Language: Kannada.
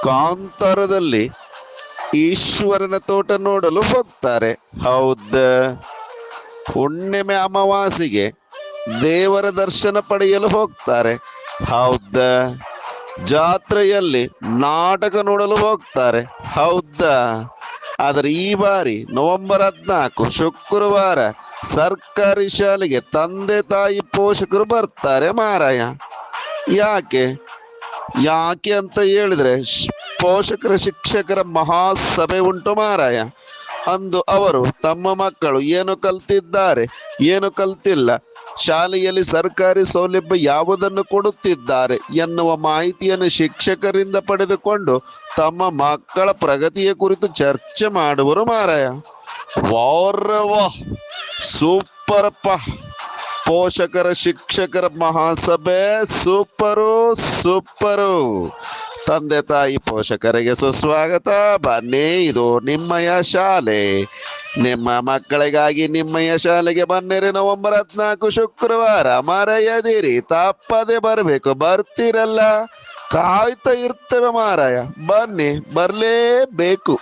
ಕಾಂತಾರದಲ್ಲಿ ಈಶ್ವರನ ತೋಟ ನೋಡಲು ಹೋಗ್ತಾರೆ. ಹೌದ? ಹುಣ್ಣಿಮೆ ಅಮಾವಾಸ್ಯೆಗೆ ದೇವರ ದರ್ಶನ ಪಡೆಯಲು ಹೋಗ್ತಾರೆ. ಹೌದ? ಜಾತ್ರೆಯಲ್ಲಿ ನಾಟಕ ನೋಡಲು ಹೋಗ್ತಾರೆ. ಹೌದಾ? ಆದರೆ ಈ ಬಾರಿ ನವೆಂಬರ್ 14 ಶುಕ್ರವಾರ ಸರ್ಕಾರಿ ಶಾಲೆಗೆ ತಂದೆ ತಾಯಿ ಪೋಷಕರು ಬರ್ತಾರೆ ಮಾರಾಯ. ಯಾಕೆ ಯಾಕೆ ಅಂತ ಹೇಳಿದ್ರೆ ಪೋಷಕರ ಶಿಕ್ಷಕರ ಮಹಾಸಭೆ ಉಂಟು ಮಾರಾಯ. ಅಂದು ಅವರು ತಮ್ಮ ಮಕ್ಕಳು ಏನು ಕಲ್ತಿದ್ದಾರೆ, ಏನು ಕಲ್ತಿಲ್ಲ, ಶಾಲೆಯಲ್ಲಿ ಸರ್ಕಾರಿ ಸೌಲಭ್ಯ ಯಾವುದನ್ನು ಕೊಡುತ್ತಿದ್ದಾರೆ ಎನ್ನುವ ಮಾಹಿತಿಯನ್ನು ಶಿಕ್ಷಕರಿಂದ ಪಡೆದುಕೊಂಡು ತಮ್ಮ ಮಕ್ಕಳ ಪ್ರಗತಿಯ ಕುರಿತು ಚರ್ಚೆ ಮಾಡುವರು ಮಾರಾಯ. ವಾಹ್, ಸೂಪರಪ್ಪ! ಪೋಷಕರ ಶಿಕ್ಷಕರ ಮಹಾಸಭೆ ಸೂಪರು ಸೂಪರು. ತಂದೆ ತಾಯಿ ಪೋಷಕರಿಗೆ ಸುಸ್ವಾಗತ. ಬನ್ನಿ, ಇದು ನಿಮ್ಮಯ ಶಾಲೆ. ನಿಮ್ಮ ಮಕ್ಕಳಿಗಾಗಿ ನಿಮ್ಮಯ ಶಾಲೆಗೆ ಬನ್ನಿರಿ. ನವೆಂಬರ್ 14 ಶುಕ್ರವಾರ ಮರೆಯದಿರಿ, ತಪ್ಪದೆ ಬರಬೇಕು. ಬರ್ತೀರಲ್ಲ, ಕಾಯ್ತಾ ಇರ್ತೇವೆ ಮಾರಾಯ. ಬನ್ನಿ, ಬರಲೇಬೇಕು.